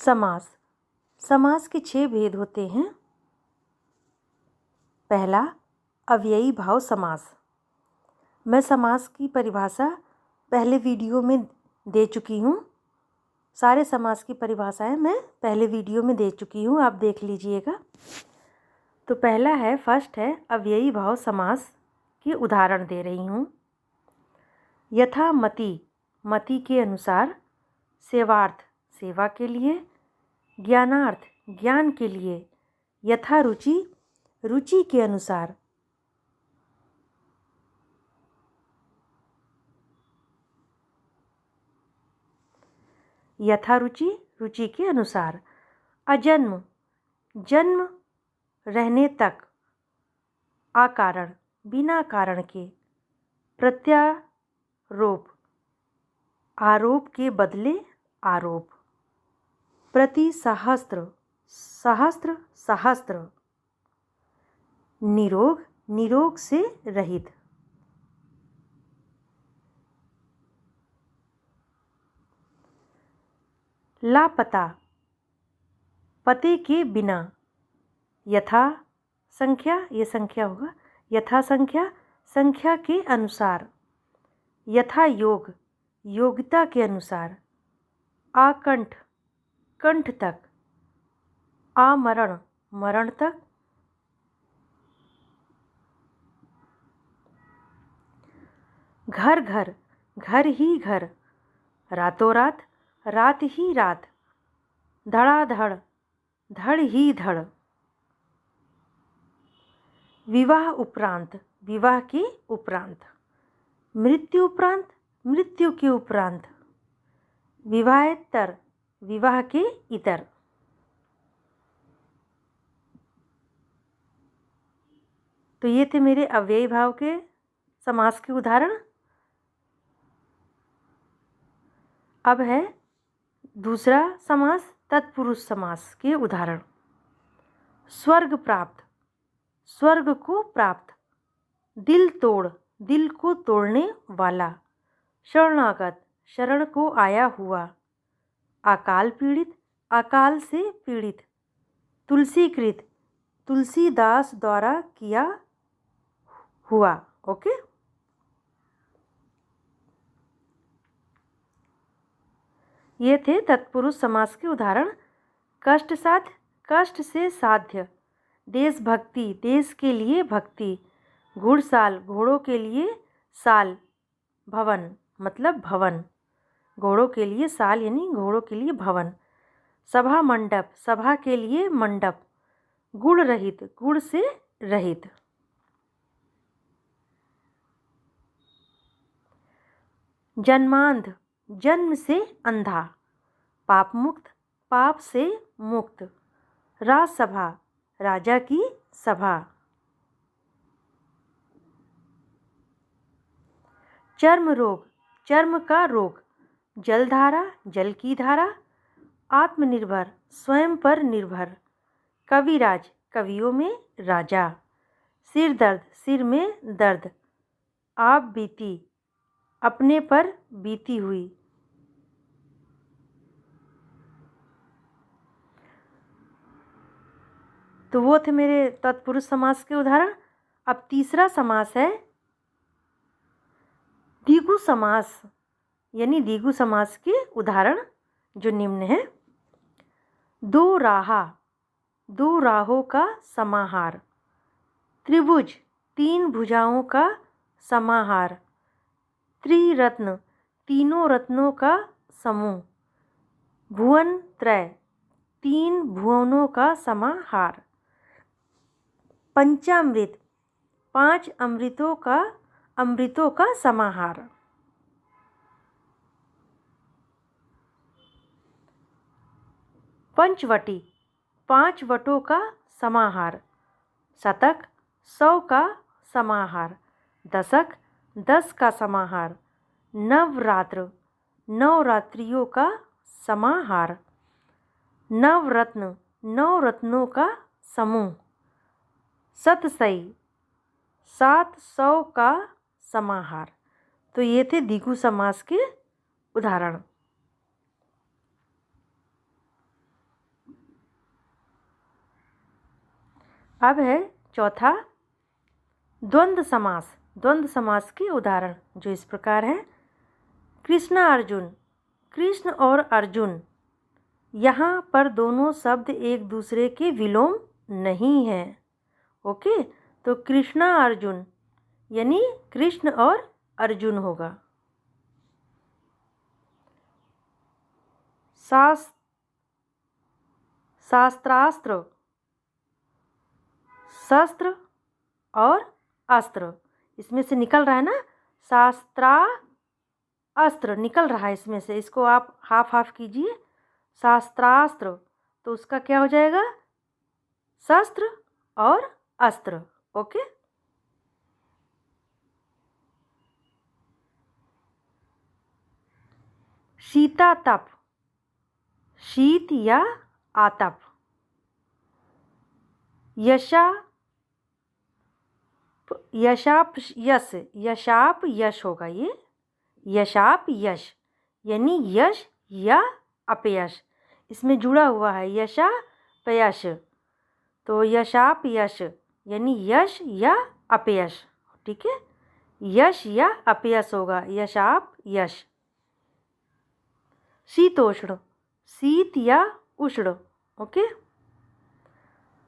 समास। समास के 6 भेद होते हैं। पहला, अव्ययी भाव समास। मैं समास की परिभाषा पहले वीडियो में दे चुकी हूँ। सारे समास की परिभाषाएं मैं पहले वीडियो में दे चुकी हूँ, आप देख लीजिएगा। तो पहला है, फर्स्ट है अव्ययी भाव समास के उदाहरण दे रही हूँ। यथा मति, मति के अनुसार। सेवार्थ, सेवा के लिए। ज्ञानार्थ, ज्ञान के लिए। यथा रुचि, रुचि के अनुसार। यथा रुचि, रुचि के अनुसार। अजन्म, जन्म रहने तक। अकारण, बिना कारण के। प्रत्यारोप, आरोप के बदले आरोप। प्रति सहस्त्र, सहस्त्र सहस्त्र। निरोग, निरोग से रहित। लापता, पते के बिना। यथा संख्या, ये संख्या होगा। यथा संख्या, संख्या के अनुसार। यथा योग, योग्यता के अनुसार। आकंठ, कंठ तक। आमरण, मरण तक। घर घर, घर ही घर। रातों रात, रात ही रात। धड़ाधड़, धड़ ही धड़। विवाह उपरांत, विवाह के उपरांत। मृत्यु उपरांत, मृत्यु के उपरांत। विवाहेतर, विवाह के इतर। तो ये थे मेरे अव्ययी भाव के समास के उदाहरण। अब है दूसरा समास, तत्पुरुष समास के उदाहरण। स्वर्ग प्राप्त, स्वर्ग को प्राप्त। दिल तोड़, दिल को तोड़ने वाला। शरणागत, शरण को आया हुआ। अकाल पीड़ित, अकाल से पीड़ित। तुलसीकृत, तुलसीदास द्वारा किया हुआ। ओके। ये थे तत्पुरुष समास के उदाहरण। कष्ट साध्य, कष्ट से साध्य। देशभक्ति, देश के लिए भक्ति। घुड़साल, घोड़ों के लिए साल। भवन मतलब भवन, घोड़ों के लिए साल यानी घोड़ों के लिए भवन। सभा मंडप, सभा के लिए मंडप। गुण रहित, गुण से रहित। जन्मांध, जन्म से अंधा। पाप मुक्त, पाप से मुक्त। राजसभा, राजा की सभा। चर्म रोग, चर्म का रोग। जलधारा, जल की धारा। आत्मनिर्भर, स्वयं पर निर्भर। कविराज, कवियों में राजा। सिर दर्द, सिर में दर्द। आप बीती, अपने पर बीती हुई। तो वो थे मेरे तत्पुरुष समास के उदाहरण। अब तीसरा समास है द्विगु समास, यानी द्विगु समास के उदाहरण जो निम्न है। दो राहा, दो राहों का समाहार। त्रिभुज, तीन भुजाओं का समाहार। त्रिरत्न, तीनों रत्नों का समूह। भुवन त्रय, तीन भुवनों का समाहार। पंचामृत, 5 अमृतों का समाहार। पंचवटी, 5 वटों का समाहार। शतक, 100 का समाहार। दशक, 10 का समाहार। नवरात्र, नवरात्रियों का समाहार। नवरत्न, 9 रत्नों का समूह। सतसई, 700 का समाहार। तो ये थे द्विगु समास के उदाहरण। अब है चौथा द्वंद्व समास। द्वंद्व समास के उदाहरण जो इस प्रकार हैं। कृष्ण अर्जुन, कृष्ण और अर्जुन, यहाँ पर दोनों शब्द एक दूसरे के विलोम नहीं हैं। ओके, तो कृष्णा अर्जुन यानी कृष्ण और अर्जुन होगा। शास्त्रास्त्र, शस्त्र और अस्त्र, इसमें से निकल रहा है ना, शास्त्रास्त्र निकल रहा है इसमें से, इसको आप हाफ हाफ कीजिए, शास्त्रास्त्र, तो उसका क्या हो जाएगा, शस्त्र और अस्त्र। ओके, शीतातप, शीत या आतप। यशाप यश, यशाप यश होगा ये, यशाप यश यानी यश या अपयश, इसमें जुड़ा हुआ है यशापयश, तो यशाप यश यानी यश या अपयश। ठीक है, यश या अपयश होगा, यशाप यश। शीतोष्ण, शीत या उष्ण। ओके,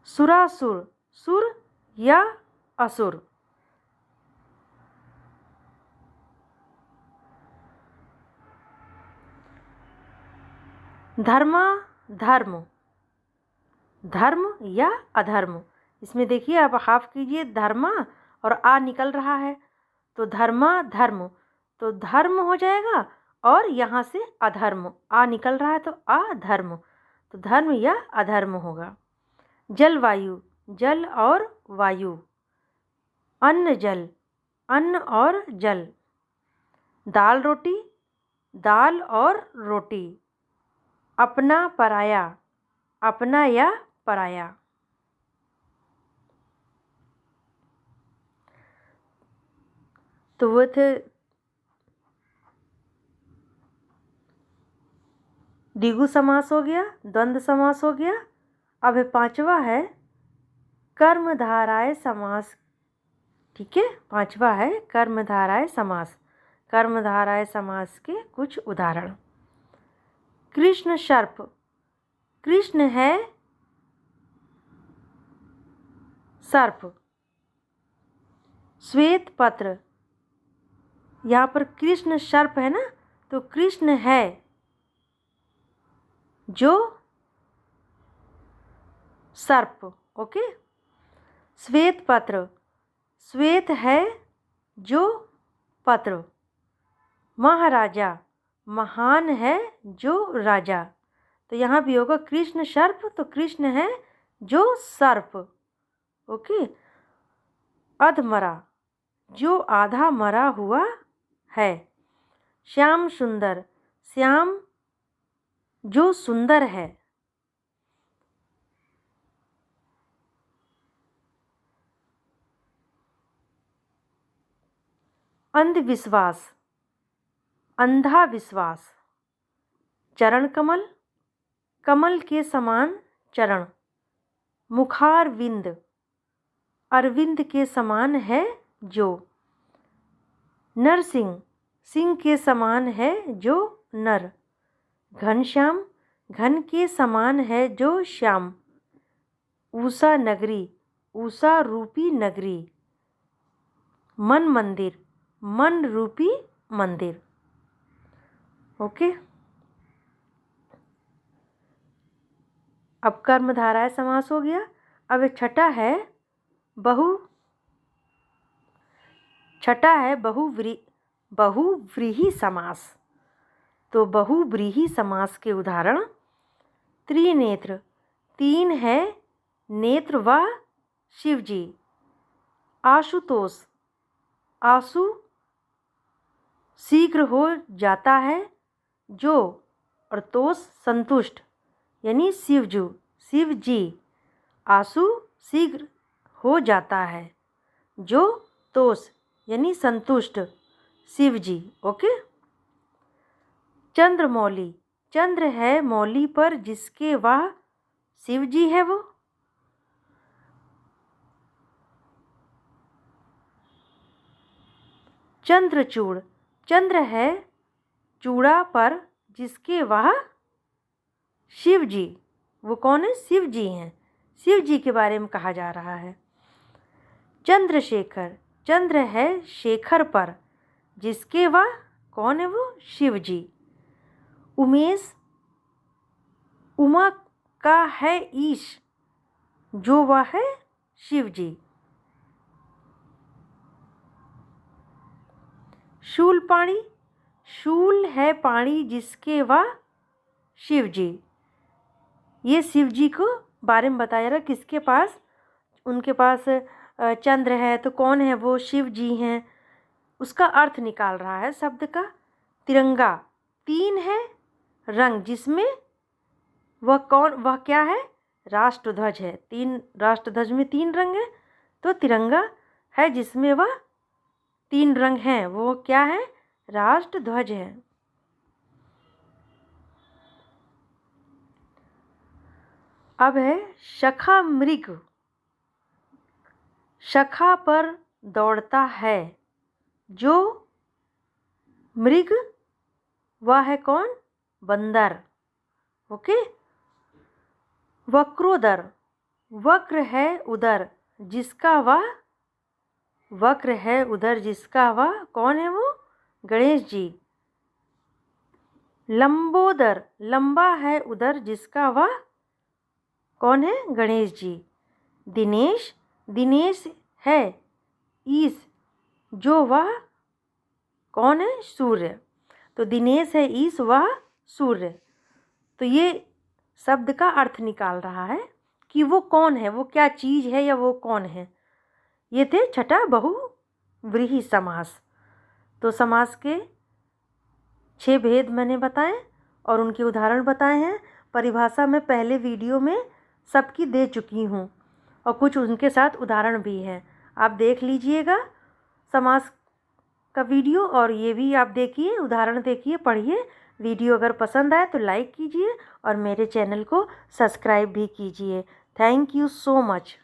सुरासुर, सुर या असुर। धर्मा धर्म, धर्म या अधर्म, इसमें देखिए आप हाफ कीजिए, धर्मा और आ निकल रहा है, तो धर्मा धर्म, तो धर्म हो जाएगा, और यहाँ से अधर्म, आ निकल रहा है तो अधर्म, तो धर्म या अधर्म होगा। जलवायु, जल और वायु। अन्न जल, अन्न और जल। दाल रोटी, दाल और रोटी। अपना पराया, अपना या पराया। तो वो थे द्विगु समास हो गया, द्वंद्व समास हो गया। अब है पांचवा है कर्मधारय समास। ठीक है, पांचवा है कर्मधारय समास। कर्मधारय समास के कुछ उदाहरण। कृष्ण सर्प, कृष्ण है सर्प। श्वेत पत्र, यहाँ पर कृष्ण सर्प है ना, तो कृष्ण है जो सर्प। ओके, श्वेत पत्र, श्वेत है जो पत्र। महाराजा, महान है जो राजा, तो यहाँ भी होगा कृष्ण सर्प, तो कृष्ण है जो सर्प। ओके, अधमरा, जो आधा मरा हुआ है। श्याम सुंदर, श्याम जो सुंदर है। अंधविश्वास, अंधा विश्वास। चरण कमल, कमल के समान चरण। मुखारविंद, अरविंद के समान है जो। नरसिंह, सिंह के समान है जो नर। घनश्याम, घन के समान है जो श्याम। उषा नगरी, उषा रूपी नगरी। मन मंदिर, मन रूपी मंदिर। ओके, अब कर्मधारय समास हो गया। अब छठा है बहुव्रीहि समास। तो बहुव्रीहि समास के उदाहरण। त्रिनेत्र, तीन है नेत्र व शिवजी। आशुतोष, आशु शीघ्र हो जाता है जो, और तोष संतुष्ट यानी शिवजू, शिवजी। आशु शीघ्र हो जाता है जो, तोष यानी संतुष्ट, शिवजी। ओके, चंद्रमौली, चंद्र है मौली पर जिसके वह शिवजी है वो। चंद्रचूड़, चंद्र है चूड़ा पर जिसके वह शिव जी, वो कौन है? शिव जी हैं, शिव जी के बारे में कहा जा रहा है। चंद्रशेखर, चंद्र है शेखर पर जिसके वह कौन है? वो शिव जी। उमेश, उमा का है ईश जो वह है शिव जी। शूलपाणी, शूल है पाणी जिसके वह शिव जी। ये शिव जी को बारे में बताया रहा, किसके पास? उनके पास चंद्र है तो कौन है? वो शिव जी हैं। उसका अर्थ निकाल रहा है शब्द का। तिरंगा, तीन है रंग जिसमें वह कौन, वह क्या है? राष्ट्रध्वज है। तीन, राष्ट्रध्वज में तीन रंग है तो तिरंगा है जिसमें वह तीन रंग हैं, वो क्या है? राष्ट्रध्वज है। अब है शखा मृग, शखा पर दौड़ता है जो मृग, वह है कौन? बंदर। ओके। वक्रोदर, वक्र है उदर जिसका वह, वक्र है उदर जिसका वह कौन है? वो गणेश जी। लंबोदर, लंबा है उदर जिसका वह कौन है? गणेश जी। दिनेश, दिनेश है ईश जो वह कौन है? सूर्य। तो दिनेश है ईश, वह सूर्य। तो ये शब्द का अर्थ निकाल रहा है कि वो कौन है, वो क्या चीज़ है या वो कौन है। ये थे छठा बहुव्रीहि समास। तो समास के 6 भेद मैंने बताए और उनके उदाहरण बताए हैं। परिभाषा मैं पहले वीडियो में सबकी दे चुकी हूँ और कुछ उनके साथ उदाहरण भी हैं, आप देख लीजिएगा समास का वीडियो, और ये भी आप देखिए, उदाहरण देखिए, पढ़िए। वीडियो अगर पसंद आए तो लाइक कीजिए और मेरे चैनल को सब्सक्राइब भी कीजिए। Thank you so much.